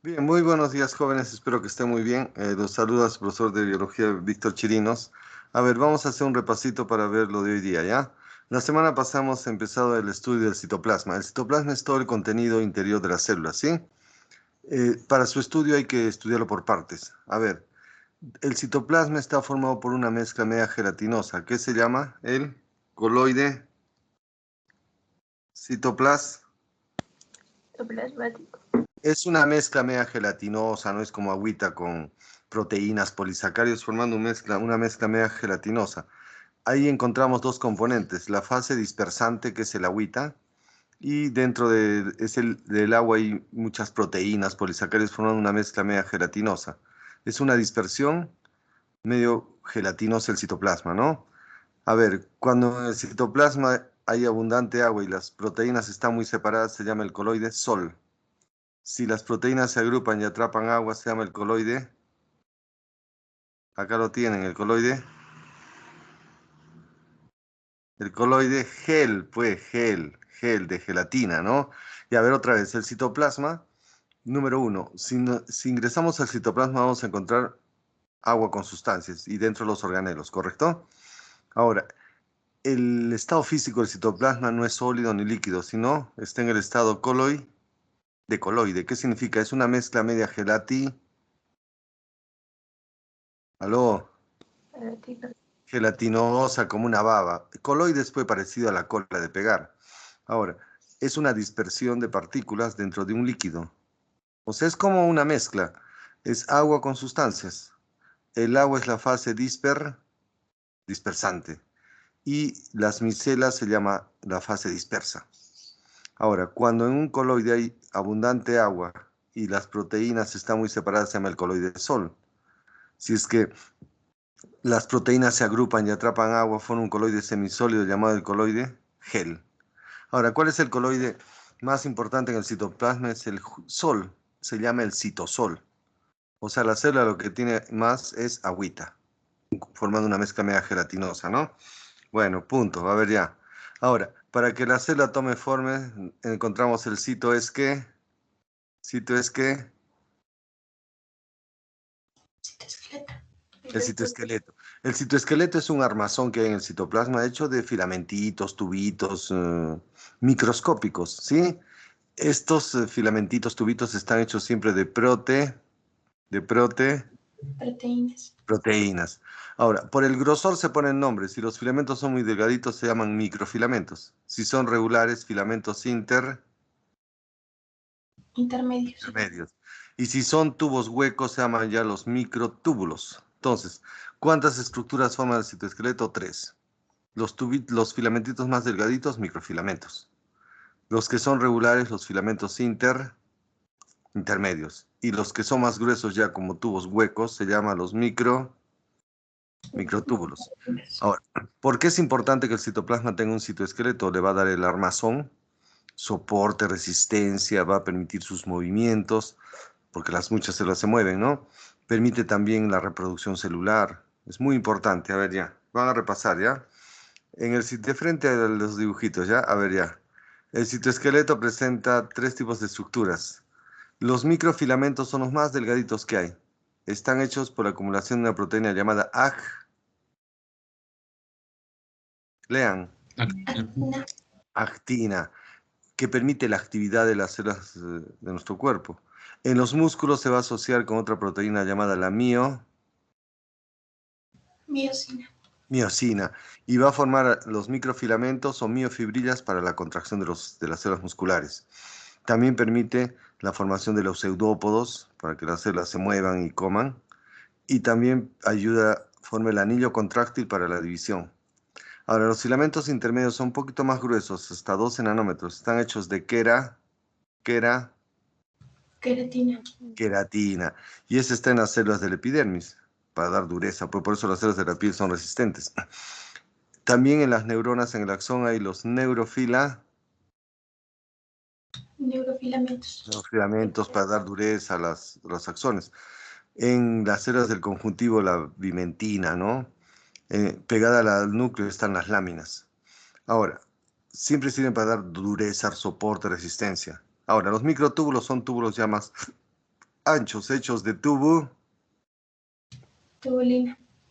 Bien, muy buenos días, jóvenes. Espero que estén muy bien. Los saluda su profesor de biología, Víctor Chirinos. A ver, vamos a hacer un repasito para ver lo de hoy día, ¿ya? La semana pasada hemos empezado el estudio del citoplasma. El citoplasma es todo el contenido interior de las células, ¿sí? Para su estudio hay que estudiarlo por partes. A ver, el citoplasma está formado por una mezcla media gelatinosa. ¿Qué se llama? El coloide citoplasma. Plasmático. Es una mezcla media gelatinosa, no es como agüita con proteínas, polisacáridos, formando una mezcla media gelatinosa. Ahí encontramos dos componentes, la fase dispersante, que es el agüita, y del agua hay muchas proteínas, polisacáridos, formando una mezcla media gelatinosa. Es una dispersión medio gelatinosa el citoplasma, ¿no? A ver, cuando en el citoplasma hay abundante agua y las proteínas están muy separadas, se llama el coloide sol. Si las proteínas se agrupan y atrapan agua, se llama el coloide. Acá lo tienen, el coloide. El coloide gel, pues gel de gelatina, ¿no? Y a ver otra vez, el citoplasma, número uno. Si ingresamos al citoplasma vamos a encontrar agua con sustancias y dentro de los organelos, ¿correcto? Ahora, el estado físico del citoplasma no es sólido ni líquido, sino está en el estado de coloide. ¿Qué significa? Es una mezcla media ¿Aló? Gelatinosa como una baba. Coloides fue parecido a la cola de pegar. Ahora, es una dispersión de partículas dentro de un líquido. O sea, es como una mezcla. Es agua con sustancias. El agua es la fase dispersante. Y las micelas se llama la fase dispersa. Ahora, cuando en un coloide hay abundante agua y las proteínas están muy separadas, se llama el coloide sol. Si es que las proteínas se agrupan y atrapan agua, forman un coloide semisólido llamado el coloide gel. Ahora, ¿cuál es el coloide más importante en el citoplasma? Es el sol, se llama el citosol. O sea, la célula lo que tiene más es agüita, formando una mezcla media gelatinosa, ¿no? Bueno, punto, a ver ya. Ahora, para que la célula tome forma, encontramos el cito es que, Citoesqueleto. el citoesqueleto. El citoesqueleto es un armazón que hay en el citoplasma hecho de filamentitos, tubitos, microscópicos, ¿sí? Estos filamentitos, tubitos están hechos siempre de Proteínas. proteínas. Ahora, por el grosor se ponen nombres. Si los filamentos son muy delgaditos, se llaman microfilamentos. Si son regulares, filamentos Intermedios. intermedios. Y si son tubos huecos, se llaman ya los microtúbulos. Entonces, ¿cuántas estructuras forman el citoesqueleto? Tres. Los filamentitos más delgaditos, microfilamentos. Los que son regulares, los filamentos intermedios. Y los que son más gruesos ya como tubos huecos, se llaman los microtúbulos. Ahora, ¿por qué es importante que el citoplasma tenga un citoesqueleto? Le va a dar el armazón, soporte, resistencia, va a permitir sus movimientos, porque las muchas células se mueven, ¿no? Permite también la reproducción celular. Es muy importante. A ver, ya. Van a repasar, ¿ya? De frente a los dibujitos, ¿ya? A ver, ya. El citoesqueleto presenta tres tipos de estructuras. Los microfilamentos son los más delgaditos que hay. Están hechos por la acumulación de una proteína llamada lean, Actina. actina, que permite la actividad de las células de nuestro cuerpo. En los músculos se va a asociar con otra proteína llamada la Miosina. miosina y va a formar los microfilamentos o miofibrillas para la contracción de las células musculares. También permite la formación de los pseudópodos para que las células se muevan y coman. Y también ayuda, forma el anillo contráctil para la división. Ahora, los filamentos intermedios son un poquito más gruesos, hasta 12 nanómetros. Están hechos de quera, Queratina. queratina. Y ese está en las células del epidermis, para dar dureza. Por eso las células de la piel son resistentes. También en las neuronas en el axón hay los Neurofilamentos. filamentos para dar dureza a los axones. En las células del conjuntivo, la vimentina, ¿no? Pegada al núcleo están las láminas. Ahora, siempre sirven para dar dureza, soporte, resistencia. Ahora, los microtúbulos son túbulos ya más anchos hechos de Tubulina.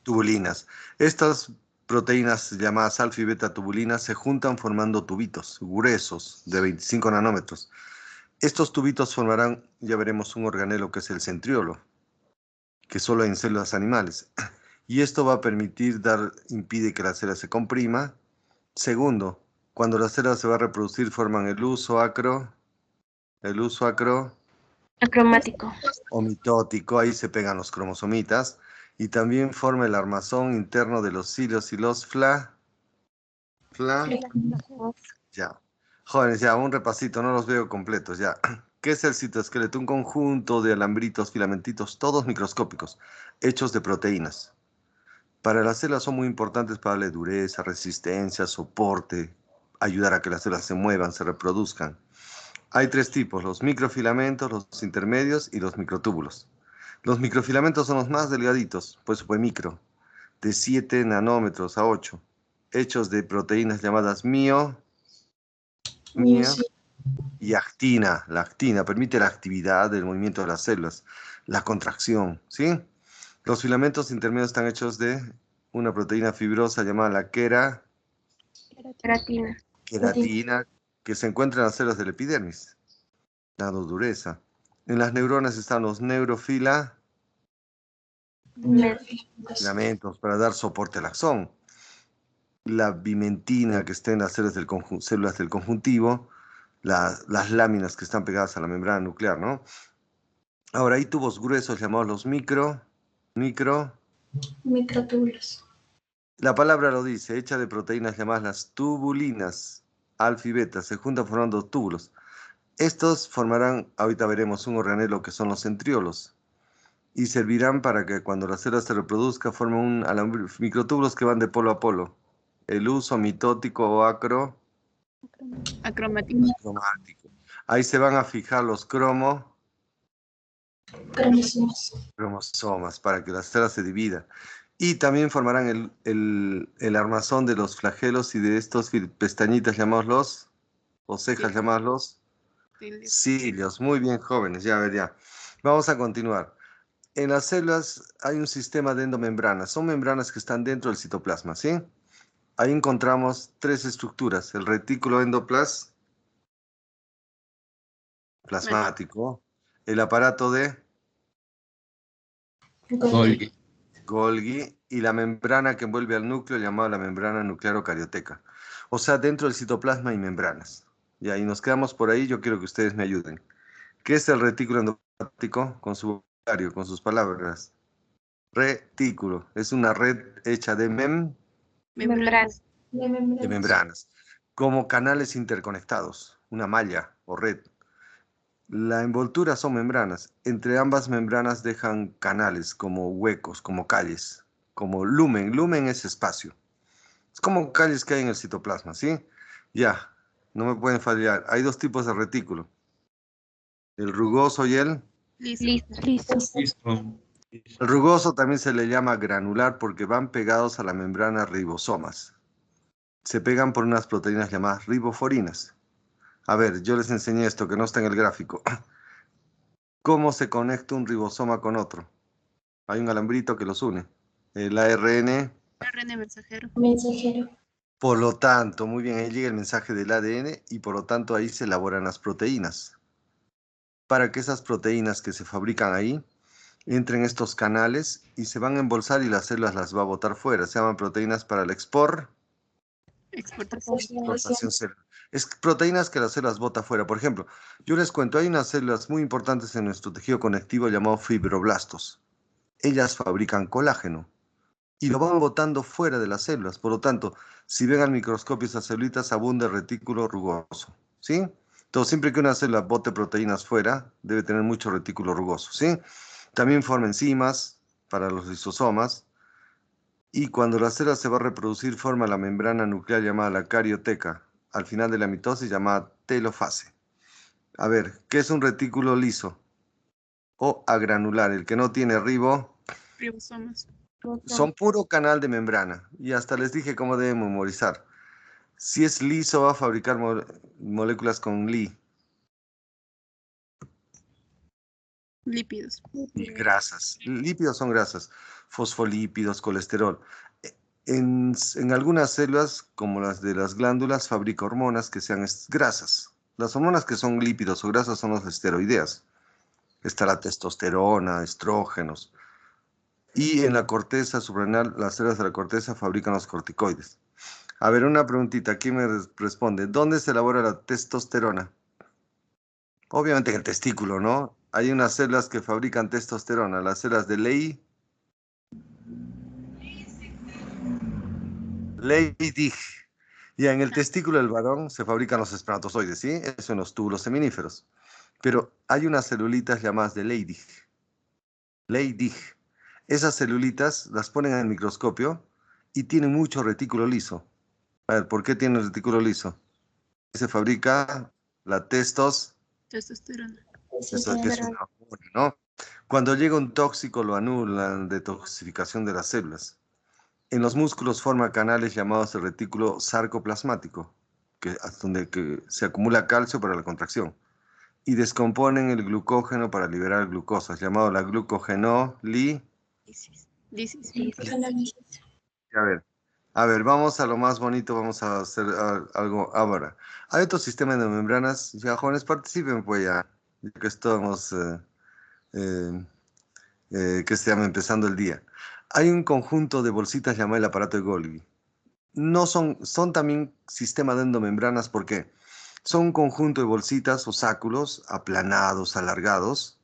tubulinas. Estas proteínas llamadas alfa y beta tubulinas se juntan formando tubitos gruesos de 25 nanómetros. Estos tubitos formarán, ya veremos, un organelo que es el centriolo, que solo hay en células animales. Y esto va a permitir impide que la célula se comprima. Segundo, cuando la célula se va a reproducir, forman el uso Acromático. o mitótico, ahí se pegan los cromosomitas, y también forma el armazón interno de los cilios y los ya. Jóvenes, ya, un repasito, no los veo completos, ya. ¿Qué es el citoesqueleto? Un conjunto de alambritos, filamentitos, todos microscópicos, hechos de proteínas. Para las células son muy importantes para darle dureza, resistencia, soporte, ayudar a que las células se muevan, se reproduzcan. Hay tres tipos, los microfilamentos, los intermedios y los microtúbulos. Los microfilamentos son los más delgaditos, pues fue micro, de 7 nanómetros a 8, hechos de proteínas llamadas mio Miosina. y actina. La actina permite la actividad del movimiento de las células, la contracción, ¿sí? Los filamentos intermedios están hechos de una proteína fibrosa llamada la Queratina. queratina, que se encuentra en las células del epidermis, dando dureza. En las neuronas están los neurofilamentos para dar soporte al axón. La bimentina que está en las células células del conjuntivo, las láminas que están pegadas a la membrana nuclear, ¿no? Ahora hay tubos gruesos llamados los micro. Microtúbulos. La palabra lo dice, hecha de proteínas llamadas las tubulinas, alfa y beta, se juntan formando túbulos. Estos formarán, ahorita veremos, un organelo que son los centriolos y servirán para que cuando la célula se reproduzca formen microtúbulos que van de polo a polo. El uso mitótico o Acromático. cromático. Ahí se van a fijar los Cromosomas. cromosomas para que la célula se divida. Y también formarán el armazón de los flagelos y de estos pestañitas llamados o cejas llamados cilios. Muy bien, jóvenes, ya ver, ya. Vamos a continuar. En las células hay un sistema de endomembranas. Son membranas que están dentro del citoplasma, ¿sí? Ahí encontramos tres estructuras. El retículo plasmático, el aparato de Golgi. Golgi y la membrana que envuelve al núcleo llamada la membrana nuclearocarioteca. O sea, dentro del citoplasma hay membranas. Y ahí nos quedamos por ahí. Yo quiero que ustedes me ayuden. ¿Qué es el retículo endoplasmático? Con su vocabulario, con sus palabras. Retículo. Es una red hecha de Membranas. De de membranas. membranas, como canales interconectados, una malla o red. La envoltura son membranas. Entre ambas membranas dejan canales como huecos, como calles, como lumen. Lumen es espacio. Es como calles que hay en el citoplasma, ¿sí? Ya, no me pueden fallar. Hay dos tipos de retículo. El rugoso y el... Listo. Listo. El rugoso también se le llama granular porque van pegados a la membrana ribosomas. Se pegan por unas proteínas llamadas riboforinas. A ver, yo les enseñé esto que no está en el gráfico. ¿Cómo se conecta un ribosoma con otro? Hay un alambrito que los une. El ARN. ARN mensajero. Mensajero. Por lo tanto, muy bien, ahí llega el mensaje del ADN y por lo tanto ahí se elaboran las proteínas. Para que esas proteínas que se fabrican ahí entren en estos canales y se van a embolsar y las células las va a botar fuera. Se llaman proteínas para la Exportación. exportación celular. Es proteínas que las células bota fuera. Por ejemplo, yo les cuento, hay unas células muy importantes en nuestro tejido conectivo llamado fibroblastos. Ellas fabrican colágeno y lo van botando fuera de las células. Por lo tanto, si ven al microscopio esas células, abunda el retículo rugoso, ¿sí? Entonces, siempre que una célula bote proteínas fuera, debe tener mucho retículo rugoso, ¿sí? También forma enzimas para los lisosomas y cuando la célula se va a reproducir, forma la membrana nuclear llamada la carioteca, al final de la mitosis llamada telofase. A ver, ¿qué es un retículo liso o agranular? El que no tiene Ribosomas. son puro canal de membrana. Y hasta les dije cómo deben memorizar. Si es liso, va a fabricar moléculas con Li. Lípidos. Y grasas. Lípidos son grasas. Fosfolípidos, colesterol. En algunas células, como las de las glándulas, fabrica hormonas que sean grasas. Las hormonas que son lípidos o grasas son las esteroideas. Está la testosterona, estrógenos. Y en la corteza suprarrenal, las células de la corteza fabrican los corticoides. A ver, una preguntita. ¿Quién me responde? ¿Dónde se elabora la testosterona? Obviamente en el testículo, ¿no? Hay unas células que fabrican testosterona, las células de Leydig. Y en el testículo del varón se fabrican los espermatozoides, ¿sí? Eso en los túbulos seminíferos. Pero hay unas celulitas llamadas de Leydig. Leydig. Esas celulitas las ponen en el microscopio y tienen mucho retículo liso. A ver, ¿por qué tiene el retículo liso? Se fabrica la Testosterona. eso que es una hormona, ¿no? Cuando llega un tóxico lo anulan, detoxificación de las células. En los músculos forma canales llamados el retículo sarcoplasmático, donde se acumula calcio para la contracción, y descomponen el glucógeno para liberar glucosa, llamado la glucogenólisis. Lisis. A ver, a ver, vamos a lo más bonito, vamos a hacer algo ahora. Hay otro sistema de membranas, ya jóvenes participen pues ya que estamos, eh, que se llama empezando el día. Hay un conjunto de bolsitas llamado el aparato de Golgi. No son también sistema de endomembranas porque son un conjunto de bolsitas o sáculos aplanados, alargados,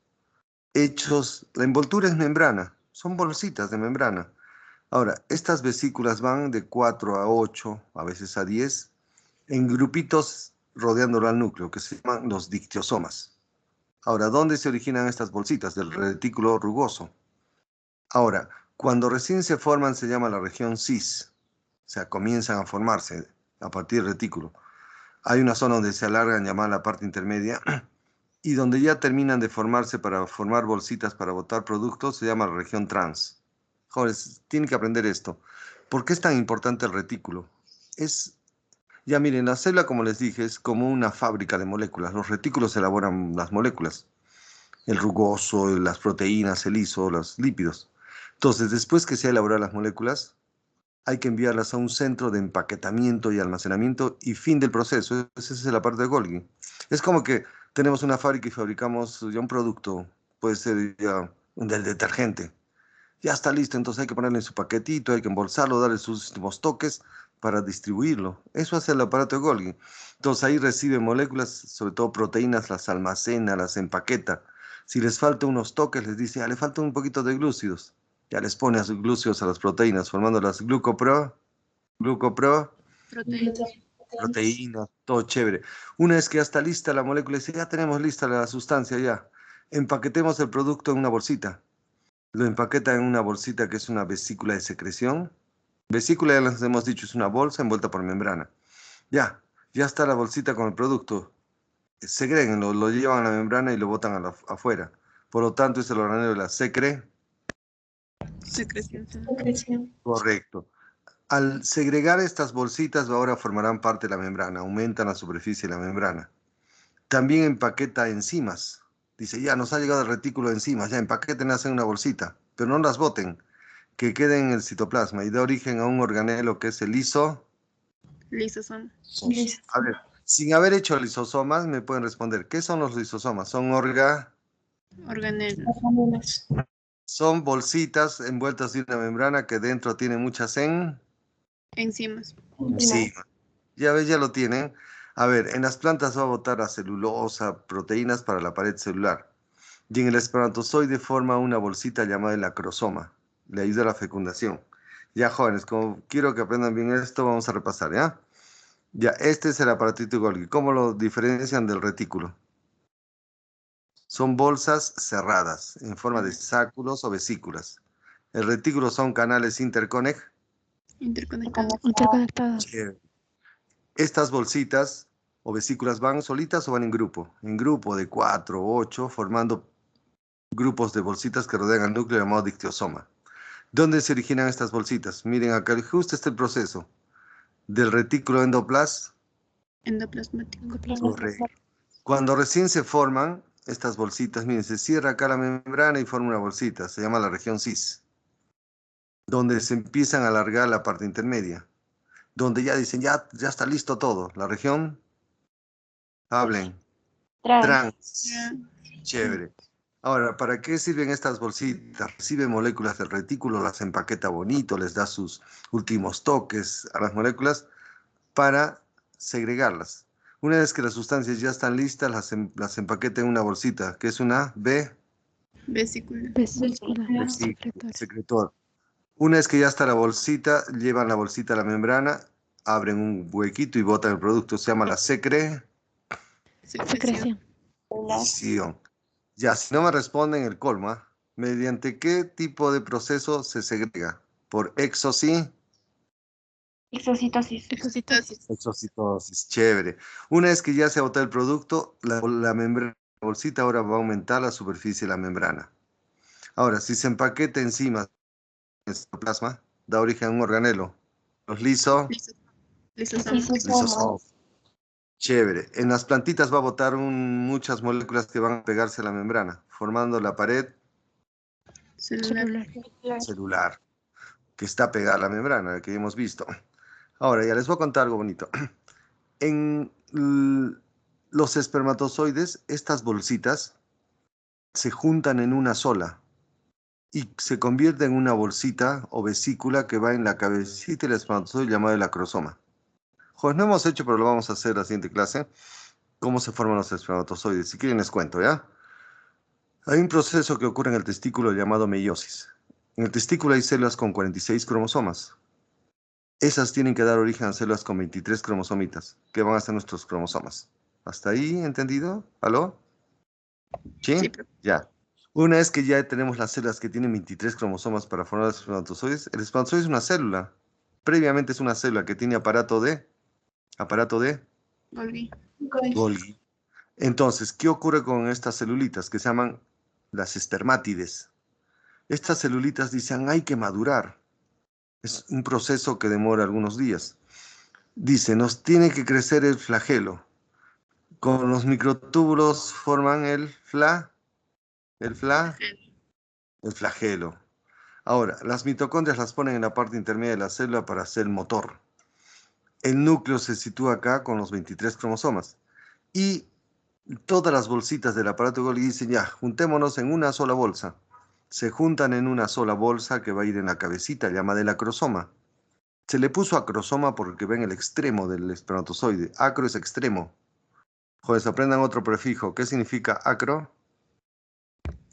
hechos, la envoltura es membrana, son bolsitas de membrana. Ahora, estas vesículas van de 4 a 8, a veces a 10, en grupitos rodeándolo al núcleo, que se llaman los dictiosomas. Ahora, ¿dónde se originan estas bolsitas? Del retículo rugoso. Ahora, cuando recién se forman se llama la región cis, o sea, comienzan a formarse a partir del retículo. Hay una zona donde se alargan, llamada la parte intermedia, y donde ya terminan de formarse para formar bolsitas para botar productos, se llama la región trans. Jóvenes, tienen que aprender esto. ¿Por qué es tan importante el retículo? Ya miren, la célula, como les dije, es como una fábrica de moléculas. Los retículos elaboran las moléculas, el rugoso, las proteínas, el liso, los lípidos. Entonces, después que se han elaborado las moléculas, hay que enviarlas a un centro de empaquetamiento y almacenamiento y fin del proceso. Esa es la parte de Golgi. Es como que tenemos una fábrica y fabricamos ya un producto, puede ser ya del detergente. Ya está listo, entonces hay que ponerle en su paquetito, hay que embolsarlo, darle sus últimos toques para distribuirlo. Eso hace el aparato de Golgi. Entonces ahí recibe moléculas, sobre todo proteínas, las almacena, las empaqueta. Si les falta unos toques, les dice, le falta un poquito de glúcidos. Ya les pone a sus glúcidos a las proteínas, formando las glucopro, proteínas, todo chévere. Una vez que ya está lista la molécula, dice, ya tenemos lista la sustancia, ya. Empaquetemos el producto en una bolsita. Lo empaqueta en una bolsita que es una vesícula de secreción. Vesícula, ya les hemos dicho, es una bolsa envuelta por membrana. Ya está la bolsita con el producto. Segregan, lo llevan a la membrana y lo botan afuera. Por lo tanto, es el organelo de la Secreción. Correcto. Al segregar estas bolsitas, ahora formarán parte de la membrana, aumentan la superficie de la membrana. También empaqueta enzimas. Dice, ya nos ha llegado el retículo de enzimas, ya empaquetenlas en una bolsita, pero no las boten, que queden en el citoplasma y da origen a un organelo que es el Lisosoma. A ver, sin haber hecho lisosomas, me pueden responder, ¿qué son los lisosomas? Organelos. Son bolsitas envueltas en una membrana que dentro tiene muchas Enzimas. enzimas. Ya ves, ya lo tienen. A ver, en las plantas va a botar a celulosa, proteínas para la pared celular. Y en el espermatozoide forma una bolsita llamada el acrosoma. Le ayuda a la fecundación. Ya, jóvenes, como quiero que aprendan bien esto, vamos a repasar, ¿ya? Ya, este es el aparatito Golgi. ¿Cómo lo diferencian del retículo? Son bolsas cerradas, en forma de sáculos o vesículas. El retículo son canales Interconectados. Chévere. Estas bolsitas o vesículas van solitas o van en grupo de 4 o 8, formando grupos de bolsitas que rodean al núcleo llamado dictiosoma. ¿Dónde se originan estas bolsitas? Miren, acá justo está el proceso del retículo Endoplasmático. Correcto. Cuando recién se forman, estas bolsitas, miren, se cierra acá la membrana y forma una bolsita, se llama la región cis, donde se empiezan a alargar la parte intermedia, donde ya dicen, ya está listo todo. La región, hablen, trans, chévere. Ahora, ¿para qué sirven estas bolsitas? Reciben moléculas del retículo, las empaqueta bonito, les da sus últimos toques a las moléculas para segregarlas. Una vez que las sustancias ya están listas, las empaqueta en una bolsita, que es una Vesícula. Vesícula. secretor. Una vez que ya está la bolsita, llevan la bolsita a la membrana, abren un huequito y botan el producto. Se llama la secreción. Secreción. Ya, si no me responden el colmo, ¿ah? ¿Mediante qué tipo de proceso se segrega? ¿Por exocitosis? Exocitosis. Exocitosis, chévere. Una vez que ya se agotó el producto, la membrana, la bolsita ahora va a aumentar la superficie de la membrana. Ahora, si se empaqueta encima del citoplasma, da origen a un organelo. Los Lisosomos. lisosomos. Chévere. En las plantitas va a botar muchas moléculas que van a pegarse a la membrana, formando la pared celular, que está pegada a la membrana, que hemos visto. Ahora, ya les voy a contar algo bonito. En los espermatozoides, estas bolsitas se juntan en una sola y se convierte en una bolsita o vesícula que va en la cabecita del espermatozoide llamado el acrosoma. Pues no hemos hecho, pero lo vamos a hacer en la siguiente clase. Cómo se forman los espermatozoides. Si quieren les cuento, ¿ya? Hay un proceso que ocurre en el testículo llamado meiosis. En el testículo hay células con 46 cromosomas. Esas tienen que dar origen a células con 23 cromosomitas, que van a ser nuestros cromosomas. ¿Hasta ahí entendido? ¿Aló? ¿Sí? Sí, Ya. Una vez que ya tenemos las células que tienen 23 cromosomas para formar los espermatozoides, el espermatozoide es una célula. Previamente es una célula que tiene aparato de Golgi. Golgi. Entonces, ¿qué ocurre con estas celulitas que se llaman las espermátides? Estas celulitas dicen, hay que madurar. Es un proceso que demora algunos días. Dice, nos tiene que crecer el flagelo. Con los microtúbulos forman el flagelo. Ahora, las mitocondrias las ponen en la parte intermedia de la célula para hacer el motor. El núcleo se sitúa acá con los 23 cromosomas. Y todas las bolsitas del aparato Golgi dicen, ya, juntémonos en una sola bolsa. Se juntan en una sola bolsa que va a ir en la cabecita, llamada el acrosoma. Se le puso acrosoma porque ven el extremo del espermatozoide. Acro es extremo. Joder, aprendan otro prefijo. ¿Qué significa acro?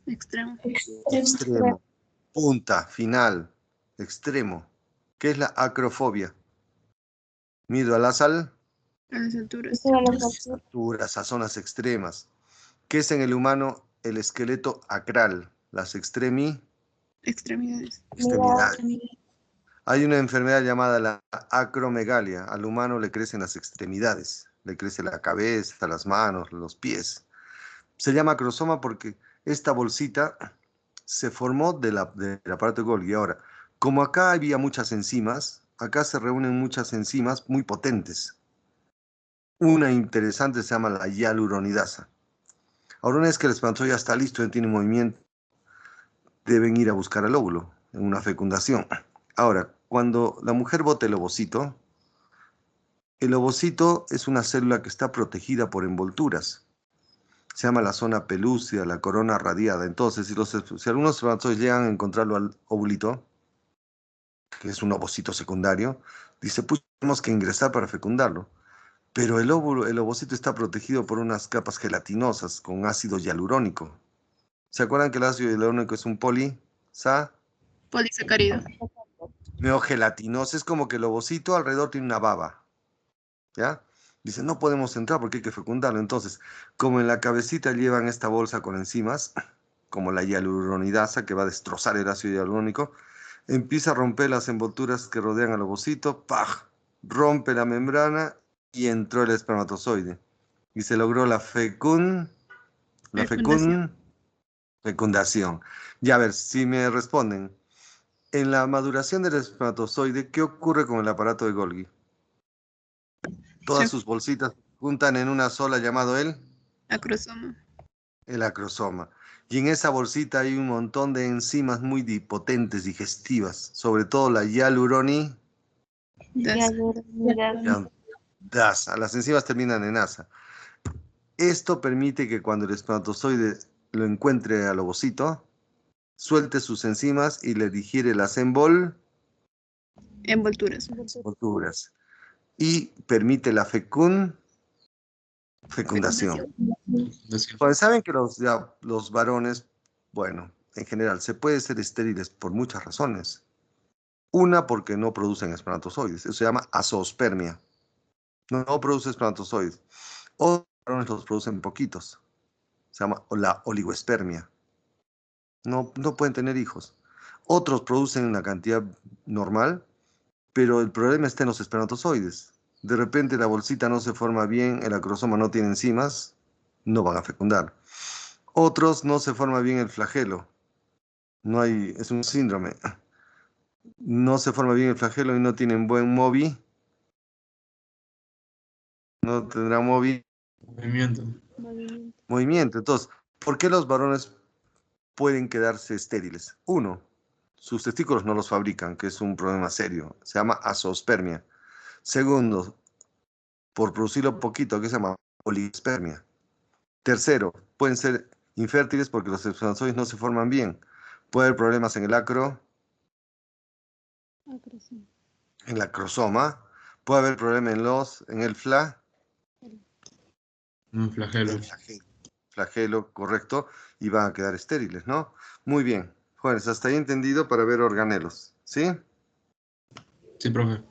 Extremo. Extremo. Punta, final, extremo. ¿Qué es la acrofobia? Miedo a las A las alturas. alturas, a zonas extremas. ¿Qué es en el humano el esqueleto acral? Las Extremidades. extremidades. Hay una enfermedad llamada la acromegalia. Al humano le crecen las extremidades. Le crece la cabeza, las manos, los pies. Se llama acrosoma porque esta bolsita se formó del aparato de Golgi. Ahora, como acá había muchas enzimas, acá se reúnen muchas enzimas muy potentes. Una interesante se llama la hialuronidasa. Ahora, una vez que el espermatozoide ya está listo, ya tiene movimiento, deben ir a buscar al óvulo en una fecundación. Ahora, cuando la mujer bota el ovocito es una célula que está protegida por envolturas. Se llama la zona pelúcida, la corona radiada. Entonces, si algunos espermatozoides llegan a encontrarlo al ovulito, que es un ovocito secundario, dice, pues tenemos que ingresar para fecundarlo. Pero el ovocito está protegido por unas capas gelatinosas con ácido hialurónico. ¿Se acuerdan que el ácido hialurónico es un Polisacárido. neogelatinoso? Es como que el ovocito alrededor tiene una baba. ¿Ya? Dice, no podemos entrar porque hay que fecundarlo. Entonces, como en la cabecita llevan esta bolsa con enzimas, como la hialuronidasa que va a destrozar el ácido hialurónico, empieza a romper las envolturas que rodean al ovocito, ¡pah! Rompe la membrana y entró el espermatozoide. Y se logró la fecundación. Ya a ver, si me responden, en la maduración del espermatozoide, ¿qué ocurre con el aparato de Golgi? Todas sus bolsitas se juntan en una sola llamado el Acrosoma. El acrosoma. Y en esa bolsita hay un montón de enzimas muy potentes, digestivas, sobre todo la hialuronidasa. Las enzimas terminan en asa. Esto permite que cuando el espermatozoide lo encuentre al ovocito, suelte sus enzimas y le digiere las Envolturas. envolturas. Y permite la fecundación. Pues saben que los varones, bueno, en general, se puede ser estériles por muchas razones. Una, porque no producen espermatozoides. Eso se llama azoospermia. No produce espermatozoides. Otros varones los producen poquitos. Se llama la oligospermia. No pueden tener hijos. Otros producen una cantidad normal, pero el problema está en los espermatozoides. De repente la bolsita no se forma bien, el acrosoma no tiene enzimas, no van a fecundar. Otros no se forma bien el flagelo. Es un síndrome. No se forma bien el flagelo y no tienen buen MOVI. No tendrá movimiento. Entonces, ¿por qué los varones pueden quedarse estériles? Uno, sus testículos no los fabrican, que es un problema serio. Se llama azoospermia. Segundo, por producirlo poquito, que se llama oligospermia. Tercero, pueden ser infértiles porque los espermatozoides no se forman bien. Puede haber problemas en el en la acrosoma. Puede haber problemas en el Un flagelo. flagelo, correcto, y van a quedar estériles, ¿no? Muy bien. Jóvenes, hasta ahí entendido para ver organelos, ¿sí? Sí, profe.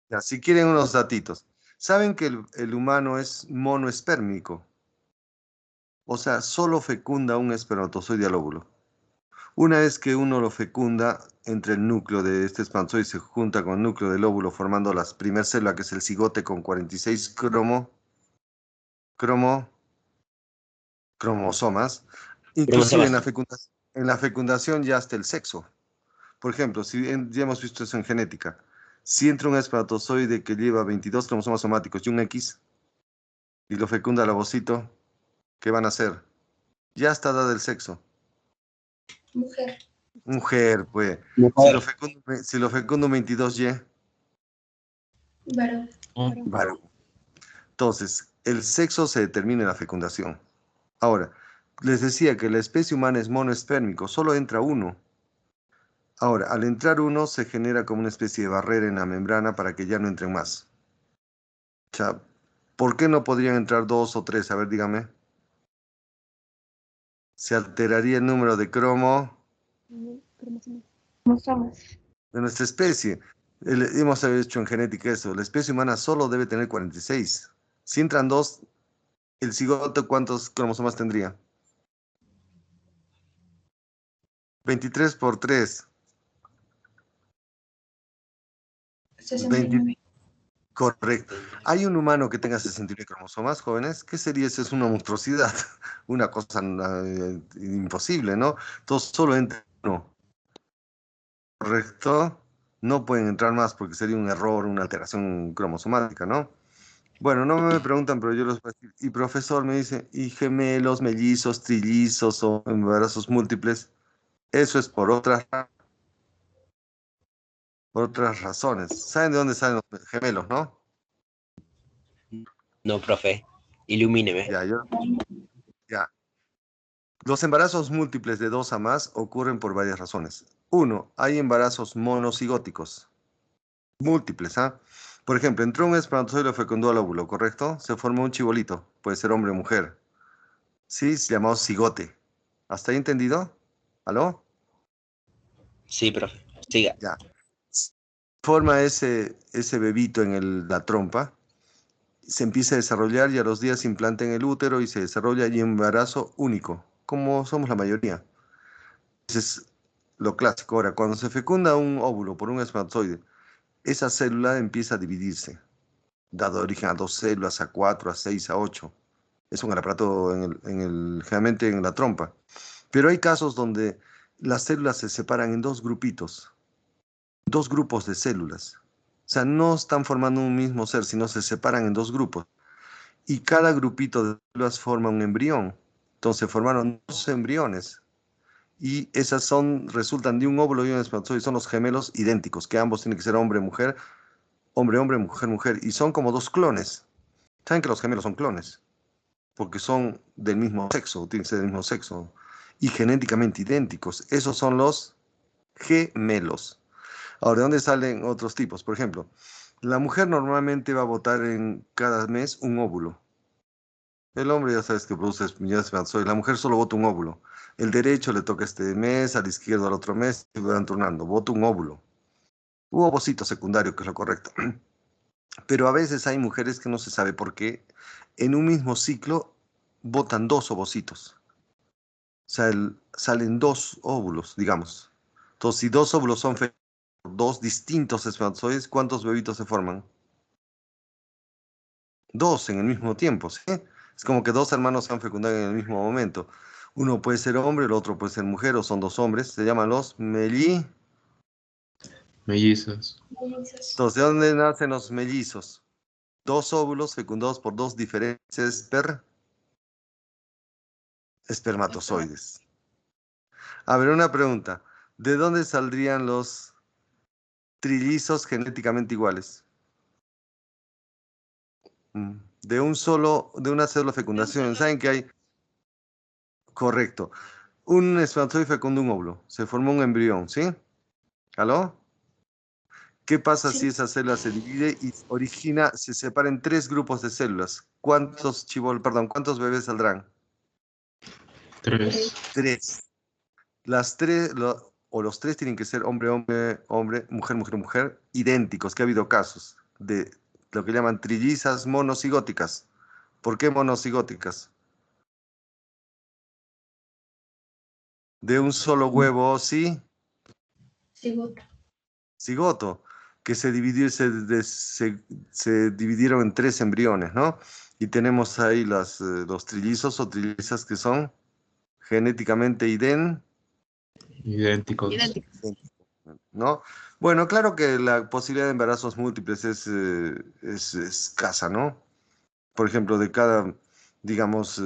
Ya, si quieren unos datitos. ¿Saben que el humano es monoespérmico? O sea, solo fecunda un espermatozoide al óvulo. Una vez que uno lo fecunda, entre el núcleo de este espermatozoide se junta con el núcleo del óvulo formando la primera célula, que es el cigote con 46 cromosomas. Inclusive en la fecundación ya hasta el sexo. Por ejemplo, ya hemos visto eso en genética. Si entra un espermatozoide que lleva 22 cromosomas somáticos y un X y lo fecunda al ovocito, ¿qué van a hacer? Ya está dado el sexo. Mujer. Mujer, pues. Si lo fecunda un 22Y, Varón. varón. Entonces, el sexo se determina en la fecundación. Ahora, les decía que la especie humana es monoespérmico, solo entra uno. Ahora, al entrar uno, se genera como una especie de barrera en la membrana para que ya no entren más. O sea, ¿por qué no podrían entrar dos o tres? A ver, dígame. Se alteraría el número de de nuestra especie. Hemos hecho en genética eso. La especie humana solo debe tener 46. Si entran dos, el cigoto, ¿cuántos cromosomas tendría? 23 por 3. 69. Correcto. ¿Hay un humano que tenga 69 cromosomas, jóvenes? ¿Qué sería eso? Es una monstruosidad, una cosa imposible, ¿no? Entonces solo entra uno. ¿Correcto? No pueden entrar más porque sería un error, una alteración cromosomática, ¿no? Bueno, no me preguntan, pero yo los voy a decir. Y profesor me dice, ¿y gemelos, mellizos, trillizos o embarazos múltiples? Eso es por otras razones. ¿Saben de dónde salen los gemelos, no? No, profe, ilumíneme. Ya. Los embarazos múltiples de dos a más ocurren por varias razones. Uno, hay embarazos monocigóticos, múltiples, ¿ah? Por ejemplo, entró un espermatozoide y lo fecundó al óvulo, ¿correcto? Se formó un chibolito, puede ser hombre o mujer. Sí, se llamó cigote. ¿Hasta ahí entendido? ¿Aló? Sí, profe, siga. Ya. Forma ese bebito en la trompa, se empieza a desarrollar y a los días se implanta en el útero y se desarrolla y embarazo único, como somos la mayoría. Ese es lo clásico. Ahora, cuando se fecunda un óvulo por un espermatozoide, esa célula empieza a dividirse, dado origen a dos células, a cuatro, a seis, a ocho. Es un aparato generalmente en la trompa. Pero hay casos donde las células se separan en dos grupos de células. O sea, no están formando un mismo ser, sino se separan en dos grupos. Y cada grupito de células forma un embrión. Entonces formaron dos embriones. Y esas resultan de un óvulo y un espermatozoide. Son los gemelos idénticos, que ambos tienen que ser hombre, mujer, mujer, mujer. Y son como dos clones. ¿Saben que los gemelos son clones? Porque son del mismo sexo, tienen que ser del mismo sexo. Y genéticamente idénticos. Esos son los gemelos. Ahora, ¿de dónde salen otros tipos? Por ejemplo, la mujer normalmente va a botar en cada mes un óvulo. El hombre ya sabes que produce espermatozoides. La mujer solo bota un óvulo. El derecho le toca este mes, al izquierdo al otro mes, y van turnando. Bota un óvulo. U ovocito secundario, que es lo correcto. Pero a veces hay mujeres que no se sabe por qué en un mismo ciclo botan dos ovocitos. O sea, salen dos óvulos, digamos. Entonces, si dos óvulos son dos distintos espermatozoides, ¿cuántos bebitos se forman? Dos en el mismo tiempo, ¿sí? Es como que dos hermanos se han fecundado en el mismo momento. Uno puede ser hombre, el otro puede ser mujer, o son dos hombres. Se llaman los mellizos. Mellizos. Mellizos. Entonces, ¿de dónde nacen los mellizos? Dos óvulos fecundados por dos diferentes espermatozoides. A ver, una pregunta. ¿De dónde saldrían los trillizos genéticamente iguales? De de una célula de fecundación. ¿Saben que hay? Correcto. Un espermatozoide fecunda un óvulo. Se forma un embrión, ¿sí? ¿Aló? ¿Qué pasa si Sí. esa célula se divide y se separa en tres grupos de células? ¿Cuántos bebés saldrán? 3. Tres. Las tres, o los tres tienen que ser hombre, hombre, hombre, mujer, mujer, mujer, idénticos, que ha habido casos de lo que llaman trillizas monocigóticas. ¿Por qué monocigóticas? De un solo huevo, sí, Cigoto. cigoto, que se dividieron en tres embriones, ¿no? Y tenemos ahí los trillizos o trillizas que son genéticamente Idénticos. Idénticos. ¿no? Bueno, claro que la posibilidad de embarazos múltiples es escasa, ¿no? Por ejemplo, de cada, digamos,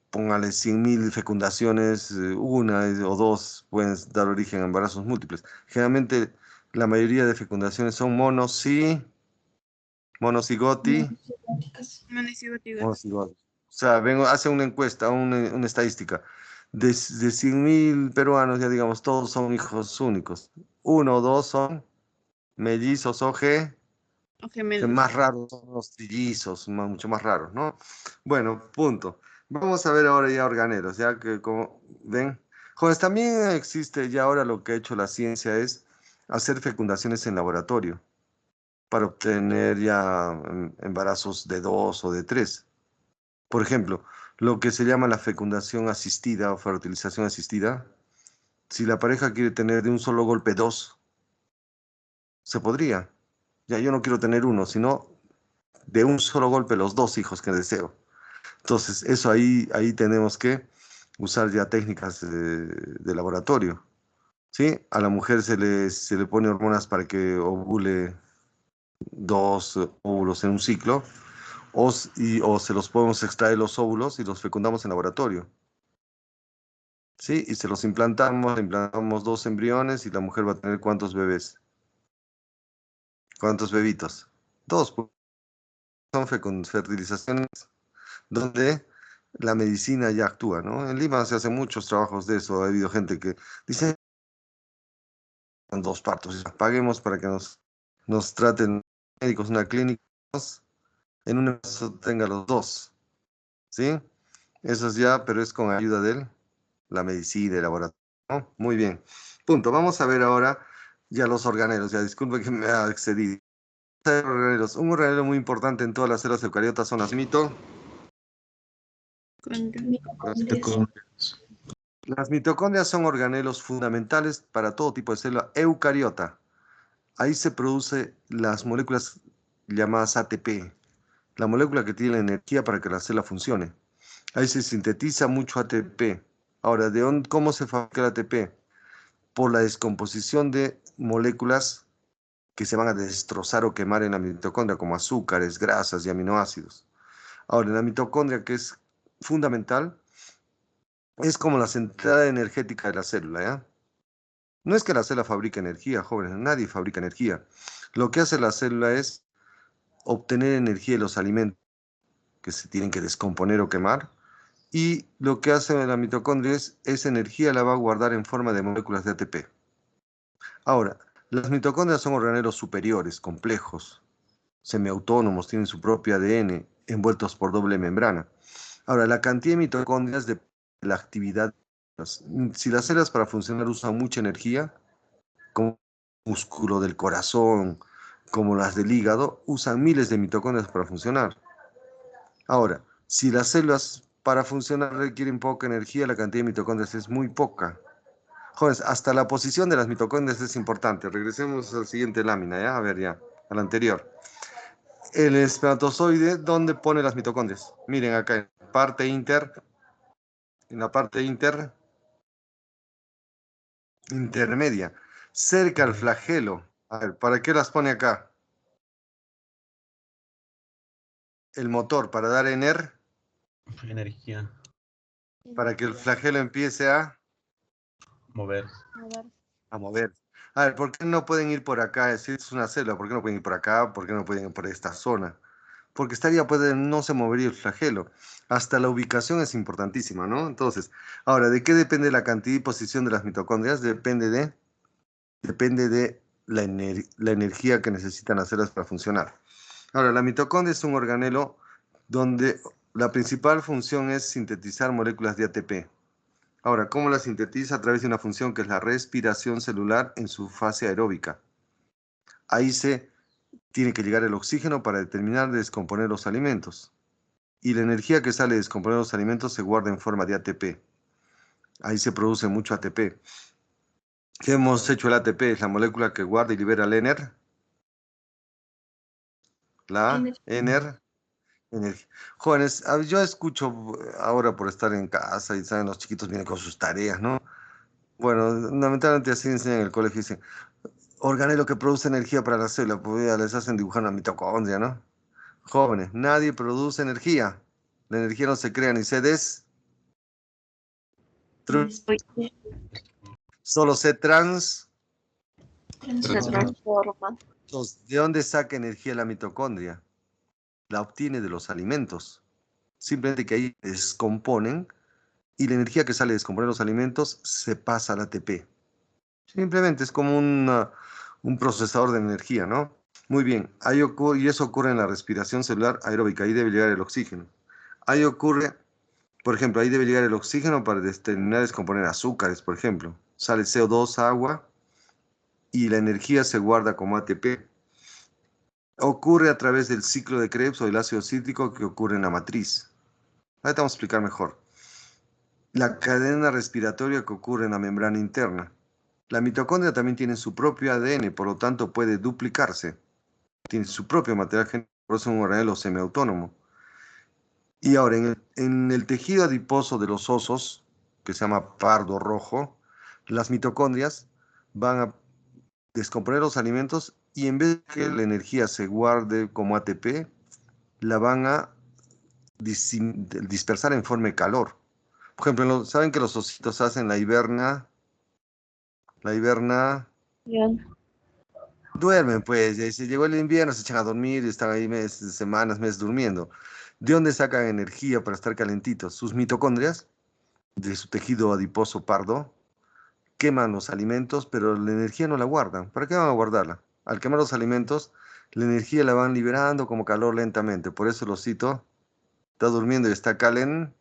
póngale 100.000 fecundaciones, una o dos pueden dar origen a embarazos múltiples. Generalmente, la mayoría de fecundaciones son monocigoti, Monocigóticas. Monocigóticos. monocigoti. O sea, hace una encuesta, una estadística. De 100.000 peruanos, ya digamos, todos son hijos únicos. Uno o dos son mellizos o O que gemelos. más raros son los trillizos, mucho más raros, ¿no? Bueno, punto. Vamos a ver ahora ya organelos, ya que como ven, jóvenes, también existe ya ahora lo que ha hecho la ciencia es hacer fecundaciones en laboratorio para obtener ya embarazos de dos o de tres. Por ejemplo, lo que se llama la fecundación asistida o fertilización asistida, si la pareja quiere tener de un solo golpe dos, se podría. Ya yo no quiero tener uno, sino de un solo golpe los dos hijos que deseo. Entonces, eso ahí tenemos que usar ya técnicas de laboratorio, ¿sí? A la mujer se le pone hormonas para que ovule dos óvulos en un ciclo, o se los podemos extraer los óvulos y los fecundamos en laboratorio, ¿sí? Y se los implantamos, implantamos dos embriones y la mujer va a tener ¿cuántos bebés? ¿Cuántos bebitos? Dos, pues, son fertilizaciones donde la medicina ya actúa, ¿no? En Lima se hacen muchos trabajos de eso. Ha habido gente que dice, "En dos partos, paguemos para que nos traten médicos en una clínica, en un caso tenga los dos, ¿sí? Eso es ya, pero es con ayuda de la medicina, el laboratorio, ¿no? Muy bien. Punto. Vamos a ver ahora ya los organelos. Ya disculpe que me ha excedido. Organelos. Un organelo muy importante en todas las células eucariotas son las Mitocondrias. Las mitocondrias son organelos fundamentales para todo tipo de célula eucariota. Ahí se producen las moléculas llamadas ATP, la molécula que tiene la energía para que la célula funcione. Ahí se sintetiza mucho ATP. Ahora, ¿cómo se fabrica el ATP? Por la descomposición de moléculas que se van a destrozar o quemar en la mitocondria, como azúcares, grasas y aminoácidos. Ahora, en la mitocondria, que es fundamental, es como la central energética de la célula, ¿ya? No es que la célula fabrique energía, jóvenes, nadie fabrica energía. Lo que hace la célula es obtener energía de los alimentos que se tienen que descomponer o quemar. Y lo que hace la mitocondria es esa energía la va a guardar en forma de moléculas de ATP. Ahora, las mitocondrias son organelos superiores, complejos, semiautónomos, tienen su propio ADN, envueltos por doble membrana. Ahora, la cantidad de mitocondrias depende de la actividad. Si las células para funcionar usan mucha energía, como el músculo del corazón, como las del hígado, usan miles de mitocondrias para funcionar. Ahora, si las células para funcionar requieren poca energía, la cantidad de mitocondrias es muy poca. Jóvenes, hasta la posición de las mitocondrias es importante. Regresemos a la siguiente lámina, ¿ya? A ver, ya, a la anterior. El espermatozoide, ¿dónde pone las mitocondrias? Miren acá, en la parte intermedia, cerca al flagelo. A ver, ¿para qué las pone acá? El motor, para dar Energía. para que el flagelo empiece a Mover. mover. A ver, ¿por qué no pueden ir por acá? Si es una célula, ¿por qué no pueden ir por acá? ¿Por qué no pueden ir por esta zona? Porque no se movería el flagelo. Hasta la ubicación es importantísima, ¿no? Entonces, ahora, ¿de qué depende la cantidad y posición de las mitocondrias? Depende de la energía que necesitan las células para funcionar. Ahora, la mitocondria es un organelo donde la principal función es sintetizar moléculas de ATP. Ahora, ¿cómo la sintetiza? A través de una función que es la respiración celular en su fase aeróbica. Ahí se tiene que llegar el oxígeno para determinar de descomponer los alimentos. Y la energía que sale de descomponer los alimentos se guarda en forma de ATP. Ahí se produce mucho ATP. ¿Qué hemos hecho el ATP? Es la molécula que guarda y libera el ENER. La ENER. Energía. Jóvenes, yo escucho ahora por estar en casa y saben, los chiquitos vienen con sus tareas, ¿no? Bueno, lamentablemente así enseñan en el colegio, dicen, organelo que produce energía para la célula, pues ya les hacen dibujar una mitocondria, ¿no? Jóvenes, nadie produce energía. La energía no se crea ni se solo se Transforma. Entonces, ¿de dónde saca energía la mitocondria? La obtiene de los alimentos. Simplemente que ahí descomponen y la energía que sale de descomponer los alimentos se pasa al ATP. Simplemente es como un procesador de energía, ¿no? Muy bien, y eso ocurre en la respiración celular aeróbica, ahí debe llegar el oxígeno. Ahí ocurre, por ejemplo, ahí debe llegar el oxígeno para terminar de descomponer azúcares, por ejemplo. Sale CO2, agua, y la energía se guarda como ATP. Ocurre a través del ciclo de Krebs o el ácido cítrico que ocurre en la matriz. Ahorita vamos a explicar mejor. La cadena respiratoria que ocurre en la membrana interna. La mitocondria también tiene su propio ADN, por lo tanto puede duplicarse. Tiene su propio material genético, por eso es un organelo semiautónomo. Y ahora, en el tejido adiposo de los osos, que se llama pardo rojo, las mitocondrias van a descomponer los alimentos y en vez de que la energía se guarde como ATP, la van a dispersar en forma de calor. Por ejemplo, ¿saben que los ositos hacen la hiberna? La hiberna... Duermen, pues, y se llegó el invierno, se echan a dormir y están ahí meses, semanas, meses durmiendo. ¿De dónde sacan energía para estar calentitos? Sus mitocondrias, de su tejido adiposo pardo, queman los alimentos, pero la energía no la guardan. ¿Para qué van a guardarla? Al quemar los alimentos, la energía la van liberando como calor lentamente. Por eso el osito está durmiendo y está Calientito.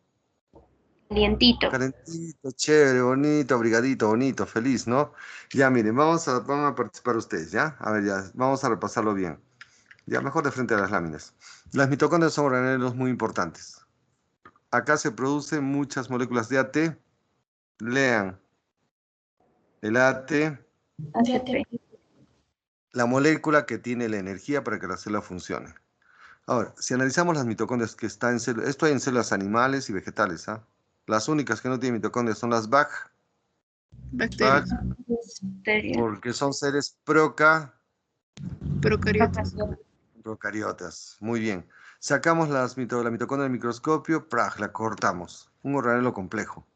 calentito, chévere, bonito, abrigadito, bonito, feliz, ¿no? Ya, miren, van a participar ustedes, ¿ya? A ver, ya, vamos a repasarlo bien. Ya, mejor de frente a las láminas. Las mitocondrias son organelos muy importantes. Acá se producen muchas moléculas de AT. Lean. El AT, ATP. la molécula que tiene la energía para que la célula funcione. Ahora, si analizamos las mitocondrias que están en células, esto hay en células animales y vegetales, ¿ah? Las únicas que no tienen mitocondrias son las Bacterias. porque son seres Procariotas. procariotas. Muy bien. Sacamos la mitocondria del microscopio, la cortamos. Un organelo complejo.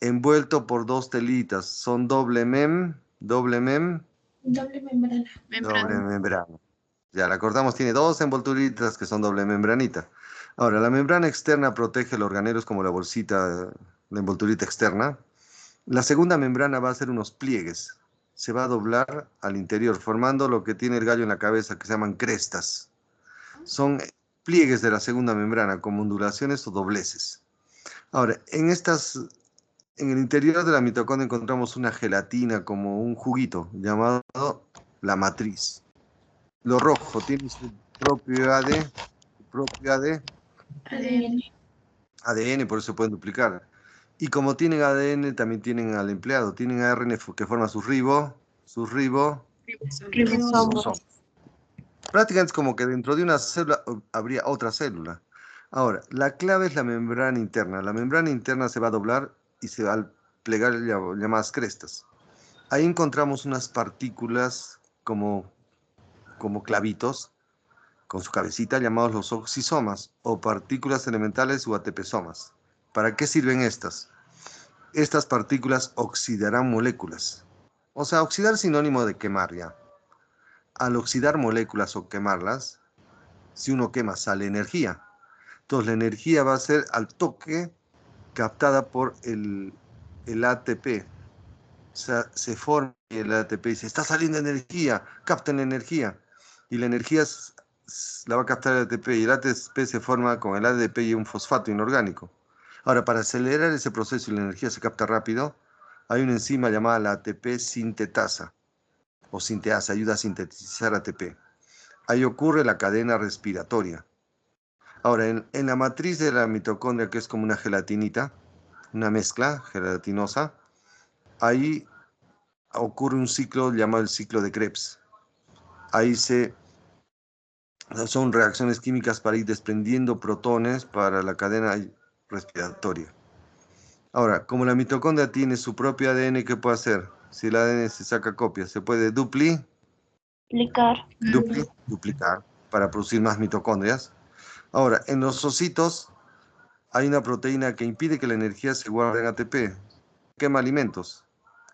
envuelto por dos telitas. Son doble membrana. Doble membrana. Doble membrana. Ya la cortamos, tiene dos envolturitas que son doble membranita. Ahora, la membrana externa protege el organelo, es como la bolsita, la envolturita externa. La segunda membrana va a hacer unos pliegues. Se va a doblar al interior, formando lo que tiene el gallo en la cabeza, que se llaman crestas. Son pliegues de la segunda membrana, como ondulaciones o dobleces. Ahora, en el interior de la mitocondria encontramos una gelatina, como un juguito, llamado la matriz. Lo rojo tiene su propio ADN, por eso pueden duplicar. Y como tienen ADN, también tienen al empleado, tienen ARN que forma sus ribosomas. Prácticamente es como que dentro de una célula habría otra célula. Ahora, la clave es la membrana interna. La membrana interna se va a doblar y se va a plegar llamadas crestas. Ahí encontramos unas partículas como clavitos, con su cabecita, llamados los oxisomas, o partículas elementales o ATPsomas. ¿Para qué sirven estas? Estas partículas oxidarán moléculas. O sea, oxidar es sinónimo de quemar ya. Al oxidar moléculas o quemarlas, si uno quema, sale energía. Entonces la energía va a ser al toque captada por el ATP. O sea, se forma el ATP y dice, está saliendo energía, capten la energía. Y la energía la va a captar el ATP y el ATP se forma con el ADP y un fosfato inorgánico. Ahora, para acelerar ese proceso y la energía se capta rápido, hay una enzima llamada la ATP sintetasa o sinteasa, ayuda a sintetizar ATP. Ahí ocurre la cadena respiratoria. Ahora, en la matriz de la mitocondria, que es como una gelatinita, una mezcla gelatinosa, ahí ocurre un ciclo llamado el ciclo de Krebs. Ahí son reacciones químicas para ir desprendiendo protones para la cadena respiratoria. Ahora, como la mitocondria tiene su propio ADN, ¿qué puede hacer? Si el ADN se saca copia, se puede duplicar para producir más mitocondrias. Ahora, en los ocitos hay una proteína que impide que la energía se guarde en ATP. Quema alimentos.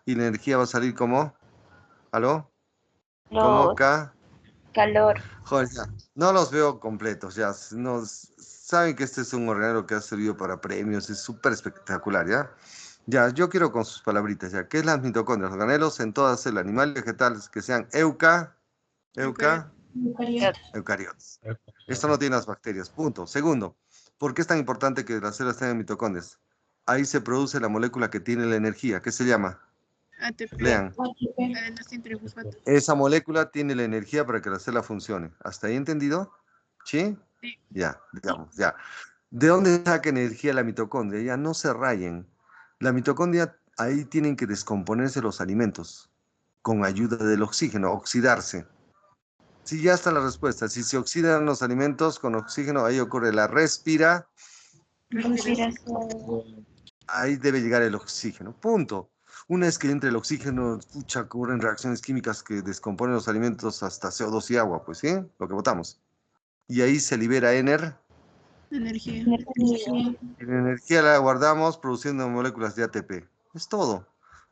Y la energía va a salir como, ¿aló? Como Calor. Joder, ya. No los veo completos, ya. No, saben que este es un organelo que ha servido para premios, es súper espectacular, ¿ya? Ya, yo quiero con sus palabritas, ¿ya? ¿Qué es las mitocondrias? Organelos en toda célula, animal y vegetales, que sean eucariotas. Esto no tiene las bacterias, punto. Segundo, ¿por qué es tan importante que las células tengan mitocondrias? Ahí se produce la molécula que tiene la energía, ¿qué se llama? ATP. Lean. Adenosín trifosfato. Esa molécula tiene la energía para que la célula funcione. ¿Hasta ahí entendido? ¿Sí? Sí. Ya, digamos, ya. ¿De dónde saca energía la mitocondria? Ya no se rayen. La mitocondria, ahí tienen que descomponerse los alimentos con ayuda del oxígeno, oxidarse. Sí, ya está la respuesta. Si se oxidan los alimentos con oxígeno, ahí ocurre la respiración. Ahí debe llegar el oxígeno. Punto. Una vez que entre el oxígeno, pucha, ocurren reacciones químicas que descomponen los alimentos hasta CO2 y agua, pues sí, lo que botamos. Y ahí se libera energía. Energía. Y la energía la guardamos produciendo moléculas de ATP. Es todo.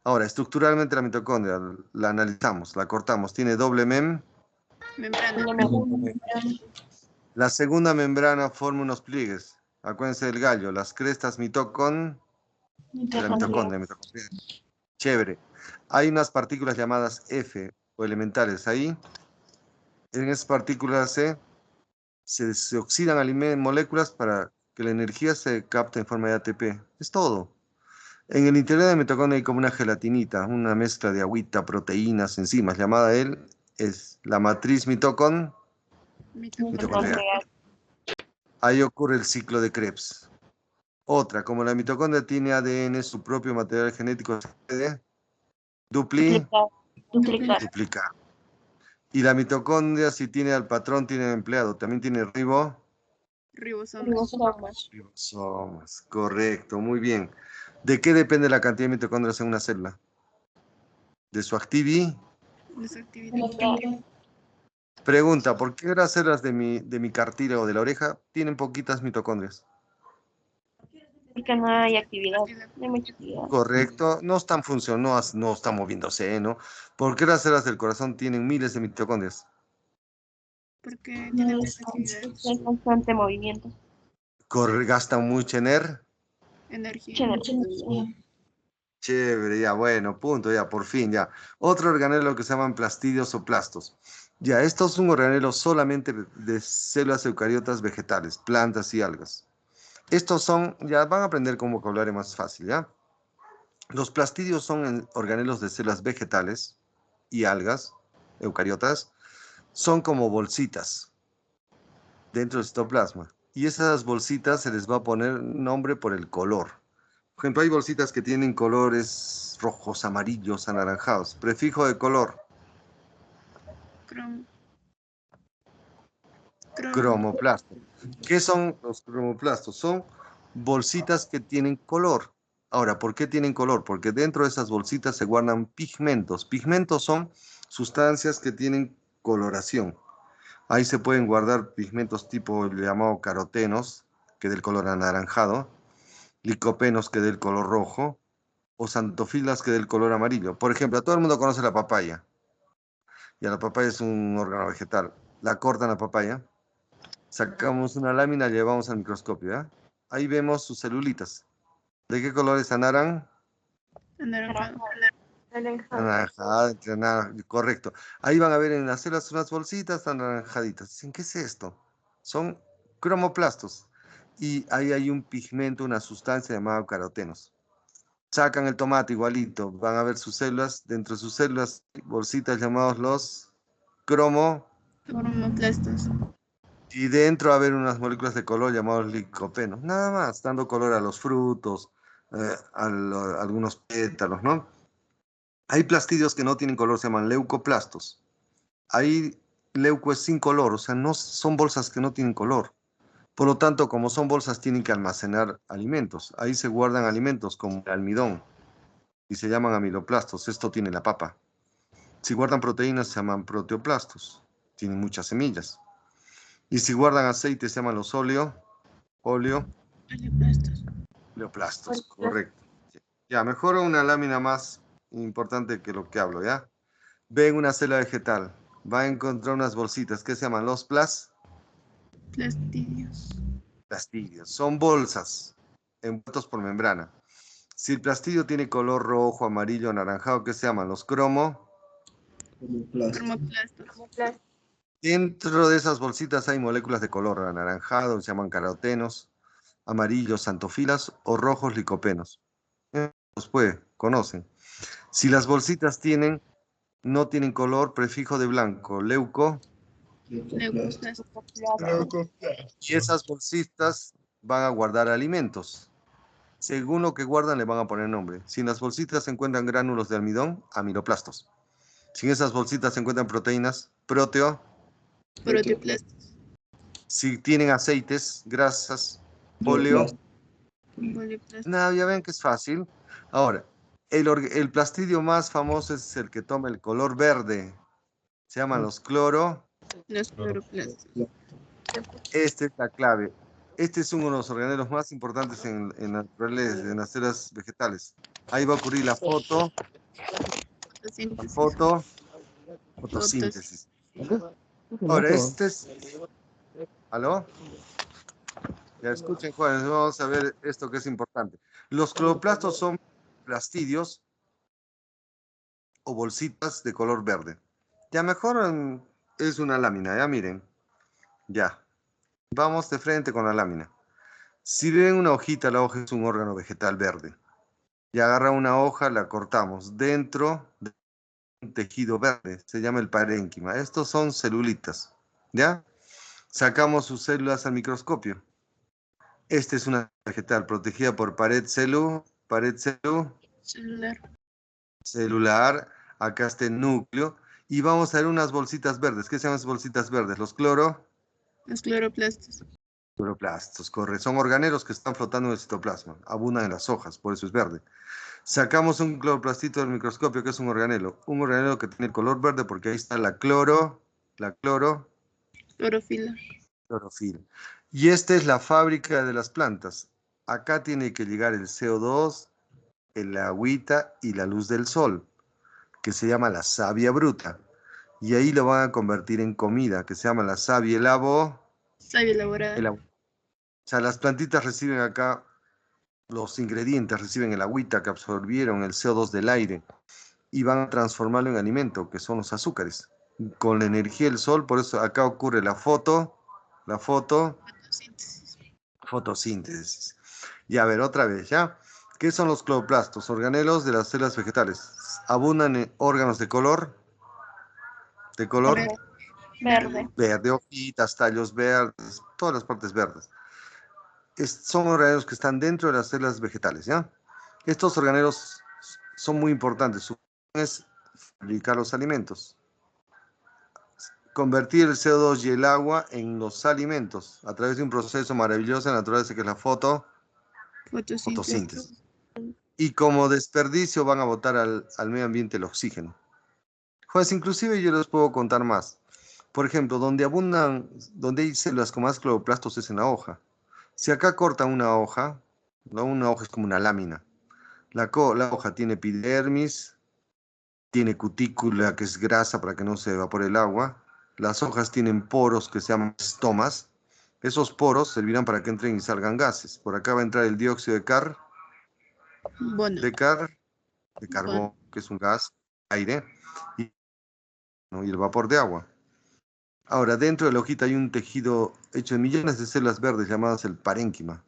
Ahora, estructuralmente la mitocondria, la analizamos, la cortamos. Tiene doble Membrana. La segunda membrana forma unos pliegues. Acuérdense del gallo, las crestas de la mitocondria. Chévere. Hay unas partículas llamadas F o elementales ahí. En esas partículas se oxidan moléculas para que la energía se capte en forma de ATP. Es todo. En el interior de la mitocondria hay como una gelatinita, una mezcla de agüita, proteínas, enzimas, llamada es la matriz mitocondrial. Ahí ocurre el ciclo de Krebs. Otra, como la mitocondria tiene ADN, su propio material genético se puede duplicar. Y la mitocondria, si tiene al patrón, tiene al empleado. También tiene ribosomas. Correcto, muy bien. ¿De qué depende la cantidad de mitocondrias en una célula? De su actividad. Pregunta, ¿por qué las células de mi cartílago de la oreja tienen poquitas mitocondrias? Porque no hay actividad, no hay mucha actividad. Correcto, no están funcionando, no están moviéndose, ¿no? ¿Por qué las células del corazón tienen miles de mitocondrias? Porque No tienen es, muchas actividades. hay constante movimiento. Gastan mucha Energía. Mucha energía. Chévere, ya, bueno, punto, ya, por fin, ya. Otro organelo que se llaman plastidios o plastos. Ya, estos son organelos solamente de células eucariotas vegetales, plantas y algas. Estos son, ya van a aprender con vocabulario más fácil, ¿ya? Los plastidios son organelos de células vegetales y algas eucariotas. Son como bolsitas dentro del citoplasma. Y esas bolsitas se les va a poner nombre por el color. Por ejemplo, hay bolsitas que tienen colores rojos, amarillos, anaranjados. Prefijo de color, Cromo. Cromo. cromoplasto. ¿Qué son los cromoplastos? Son bolsitas que tienen color. Ahora, ¿por qué tienen color? Porque dentro de esas bolsitas se guardan pigmentos. Pigmentos son sustancias que tienen coloración. Ahí se pueden guardar pigmentos tipo llamado carotenos, que es del color anaranjado, licopenos, que es del color rojo, o santofilas, que es del color amarillo. Por ejemplo, todo el mundo conoce la papaya. Ya la papaya es un órgano vegetal. La cortan la papaya, sacamos una lámina, llevamos al microscopio, ¿ya? Ahí vemos sus celulitas. ¿De qué colores anaran? Anaranjado. Anaranjada, correcto. Ahí van a ver en las células unas bolsitas anaranjaditas. Dicen, ¿qué es esto? Son cromoplastos. Y ahí hay un pigmento, una sustancia llamada carotenos. Sacan el tomate igualito, van a ver sus células. Dentro de sus células, bolsitas llamados los Cromoplastos. y dentro va a haber unas moléculas de color llamados licopenos. Nada más, dando color a los frutos, a algunos pétalos, ¿no? Hay plastidios que no tienen color, se llaman leucoplastos. Ahí leuco es sin color, o sea, no son bolsas que no tienen color. Por lo tanto, como son bolsas, tienen que almacenar alimentos. Ahí se guardan alimentos como el almidón y se llaman amiloplastos. Esto tiene la papa. Si guardan proteínas, se llaman proteoplastos. Tienen muchas semillas. Y si guardan aceite, se llaman los oleoplastos, correcto. Ya, mejor una lámina más importante que lo que hablo, ¿ya? Ven una célula vegetal, va a encontrar unas bolsitas que se llaman los Plastidios. plastidios. Son bolsas envueltos por membrana. Si el plastidio tiene color rojo, amarillo, anaranjado, ¿qué se llaman? Los Cromoplastos. Dentro de esas bolsitas hay moléculas de color anaranjado, se llaman carotenos, amarillos, santofilas o rojos, licopenos. Los conocen. Si las bolsitas no tienen color, prefijo de blanco, Leucoplastos. y esas bolsitas van a guardar alimentos. Según lo que guardan, le van a poner nombre. Si en las bolsitas se encuentran gránulos de almidón, amiloplastos. Si en esas bolsitas se encuentran proteínas, Proteoplastos. Si tienen aceites, grasas, óleo. Poliplastos. Nada, ya ven que es fácil. Ahora, el plastidio más famoso es el que toma el color verde. Se llaman los Los cloroplastos. Esta es la clave. Este es uno de los organelos más importantes en las células vegetales. Ahí va a ocurrir la Fotosíntesis. fotosíntesis. Ahora, este es... ¿Aló? Ya escuchen, jóvenes, vamos a ver esto que es importante. Los cloroplastos son plastidios o bolsitas de color verde. Ya mejor es una lámina, ya miren. Ya. Vamos de frente con la lámina. Si ven una hojita, la hoja es un órgano vegetal verde. Y agarra una hoja, la cortamos dentro de un tejido verde. Se llama el parénquima. Estos son celulitas. ¿Ya? Sacamos sus células al microscopio. Esta es una vegetal protegida por pared celular. Acá está el núcleo. Y vamos a ver unas bolsitas verdes. ¿Qué se llaman esas bolsitas verdes? Los cloroplastos. cloroplastos, correcto. Son organelos que están flotando en el citoplasma. Abundan en las hojas, por eso es verde. Sacamos un cloroplastito del microscopio, que es un organelo. Un organelo que tiene el color verde porque ahí está la Clorofila. clorofila. Y esta es la fábrica de las plantas. acá tiene que llegar el CO2, el agüita y la luz del sol, que se llama la savia bruta. Y ahí lo van a convertir en comida, que se llama la savia Savia elaborada. o sea, las plantitas reciben acá los ingredientes, reciben el agüita que absorbieron, el CO2 del aire, y van a transformarlo en alimento, que son los azúcares. Con la energía del sol, por eso acá ocurre la Fotosíntesis. fotosíntesis. Y a ver, otra vez, ¿ya? ¿Qué son los cloroplastos? Organelos de las células vegetales. Abundan en órganos de color Verde. Verde. verde, hojitas, tallos verdes, todas las partes verdes. Son organelos que están dentro de las células vegetales, ¿ya? Estos organelos son muy importantes. Su función es fabricar los alimentos. Convertir el CO2 y el agua en los alimentos a través de un proceso maravilloso en la naturaleza que es la fotosíntesis. Y como desperdicio van a botar al medio ambiente el oxígeno. Pues inclusive yo les puedo contar más. Por ejemplo, donde hay células con más cloroplastos es en la hoja. Si acá cortan una hoja, ¿no? Una hoja es como una lámina. La hoja tiene epidermis, tiene cutícula que es grasa para que no se evapore el agua. Las hojas tienen poros que se llaman estomas. Esos poros servirán para que entren y salgan gases. Por acá va a entrar el dióxido de carbono, que es un gas, aire, y el vapor de agua. Ahora, dentro de la hojita hay un tejido hecho de millones de células verdes llamadas el parénquima.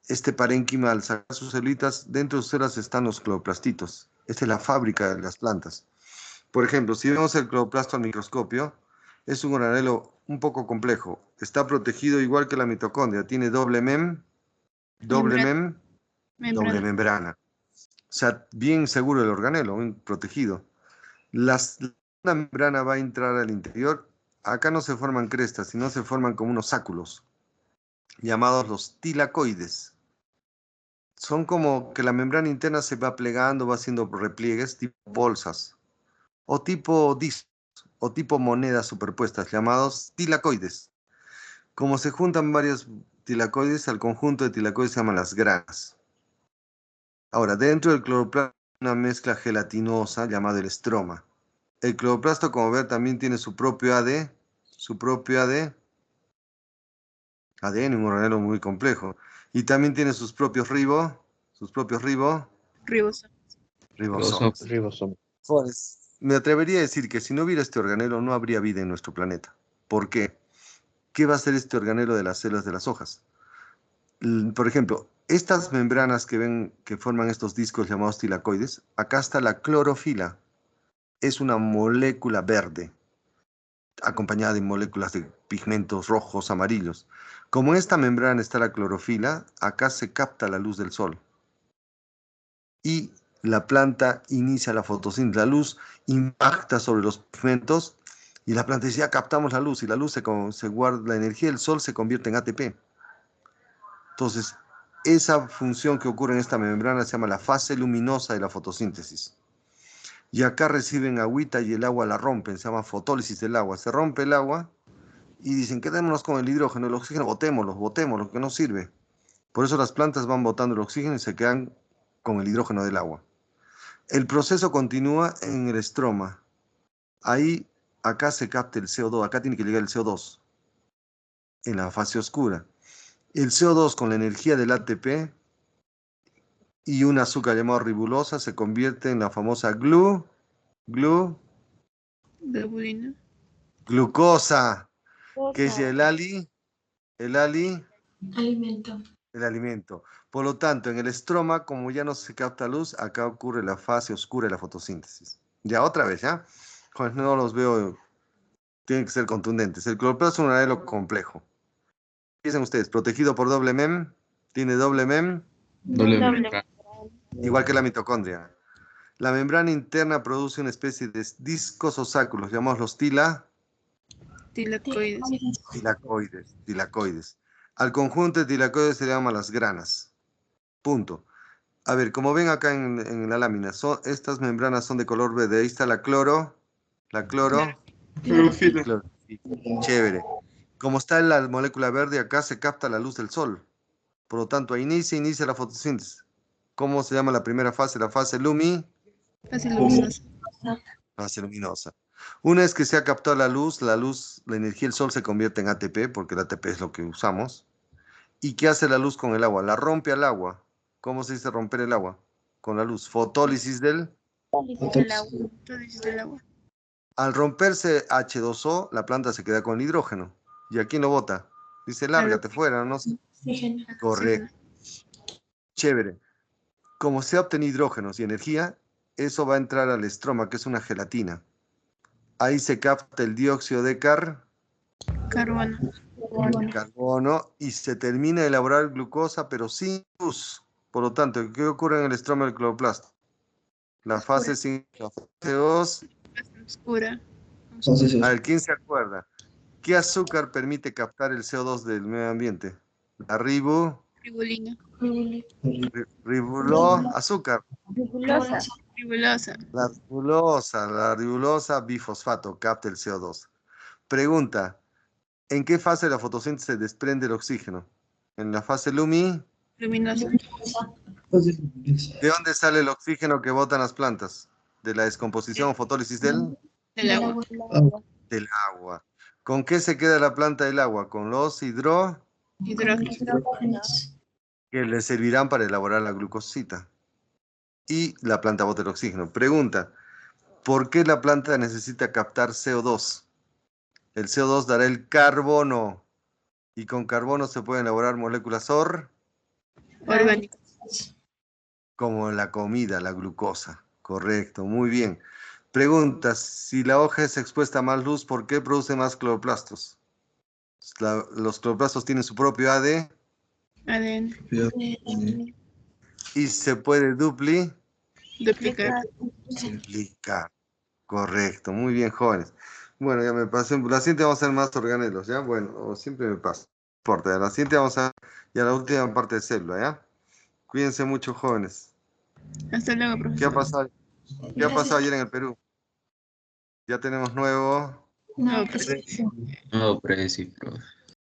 Este parénquima, al sacar sus células, dentro de sus células están los cloroplastitos. Esta es la fábrica de las plantas. Por ejemplo, si vemos el cloroplasto al microscopio, es un organelo un poco complejo. Está protegido igual que la mitocondria. Tiene doble membrana. O sea, bien seguro el organelo, bien protegido. La membrana va a entrar al interior. Acá no se forman crestas, sino se forman como unos sáculos, llamados los tilacoides. Son como que la membrana interna se va plegando, va haciendo repliegues tipo bolsas, o tipo discos, o tipo monedas superpuestas, llamados tilacoides. Como se juntan varios tilacoides, al conjunto de tilacoides se llaman las granas. Ahora, dentro del cloroplasto hay una mezcla gelatinosa llamada el estroma. El cloroplasto, como ver, también tiene su propio ADN, un organelo muy complejo. Y también tiene sus propios ribosomas. Pues, me atrevería a decir que si no hubiera este organelo, no habría vida en nuestro planeta. ¿Por qué? ¿Qué va a hacer este organelo de las células de las hojas? Por ejemplo, estas membranas que ven que forman estos discos llamados tilacoides, acá está la clorofila. Es una molécula verde, acompañada de moléculas de pigmentos rojos, amarillos. Como en esta membrana está la clorofila, acá se capta la luz del sol. Y la planta inicia la fotosíntesis. La luz impacta sobre los pigmentos y la planta dice, ya captamos la luz, y la luz se guarda, la energía del sol se convierte en ATP. Entonces, esa función que ocurre en esta membrana se llama la fase luminosa de la fotosíntesis. Y acá reciben agüita y el agua la rompen, se llama fotólisis del agua. Se rompe el agua y dicen, quedémonos con el hidrógeno, el oxígeno, botémoslo, que no sirve. Por eso las plantas van botando el oxígeno y se quedan con el hidrógeno del agua. El proceso continúa en el estroma. Ahí, acá se capta el CO2, acá tiene que llegar el CO2, en la fase oscura. El CO2 con la energía del ATP y un azúcar llamado ribulosa se convierte en la famosa Globulina. glucosa, que es el Alimento. alimento. Por lo tanto, en el estroma, como ya no se capta luz, acá ocurre la fase oscura de la fotosíntesis. Ya otra vez, ¿ya? Pues no los veo, tienen que ser contundentes. El cloroplasto es un organelo complejo. Piensen ustedes, protegido por tiene doble Doble. igual que la mitocondria. La membrana interna produce una especie de discos o sáculos, llamados los tilacoides. Al conjunto de tilacoides se le llama las granas. Punto. A ver, como ven acá en la lámina, estas membranas son de color verde. Ahí está la clorofila. Chévere. Como está en la molécula verde, acá se capta la luz del sol. Por lo tanto, inicia la fotosíntesis. ¿Cómo se llama la primera fase? La fase luminosa. Fase luminosa. Una vez que se ha captado la energía del sol se convierte en ATP, porque el ATP es lo que usamos. ¿Y qué hace la luz con el agua? La rompe al agua. ¿Cómo se dice romper el agua? Con la luz. Fotólisis del agua. Al romperse H2O, la planta se queda con el hidrógeno. ¿Y a quién lo bota? Dice, lárgate fuera, ¿no? Correcto. Chévere. Como se obtiene hidrógenos y energía, eso va a entrar al estroma, que es una gelatina. Ahí se capta el dióxido de carbono y se termina de elaborar glucosa, pero sin luz. Por lo tanto, ¿qué ocurre en el estroma del cloroplasto? La fase 5, la fase 2. Oscura. A ver, ¿quién se acuerda? ¿Qué azúcar permite captar el CO2 del medio ambiente? La ribulina. Azúcar. Ribulosa. La ribulosa bifosfato capta el CO2. Pregunta, ¿en qué fase de la fotosíntesis se desprende el oxígeno? ¿En la fase luminosa? ¿De dónde sale el oxígeno que botan las plantas? ¿De la descomposición o fotólisis del agua? Del agua. ¿Con qué se queda la planta del agua? Con los hidrógenos que le servirán para elaborar la glucosita. Y la planta bota el oxígeno. Pregunta, ¿por qué la planta necesita captar CO2? El CO2 dará el carbono. Y con carbono se pueden elaborar moléculas orgánicas. Como la comida, la glucosa. Correcto, muy bien. Pregunta, si la hoja es expuesta a más luz, ¿por qué produce más cloroplastos? Los cloroplastos tienen su propio ADN. Y se puede duplicar. Correcto, muy bien, jóvenes. Bueno, ya me pasé. La siguiente vamos a hacer más organelos, ¿ya? Bueno, o siempre me paso. No importa, la siguiente vamos a ya la última parte de célula, ¿ya? Cuídense mucho, jóvenes. Hasta luego, profesor. ¿Qué ha pasado? ¿Qué ha pasado ayer en el Perú? Ya tenemos nuevo. No, No, pero... sí. No, presi, profe.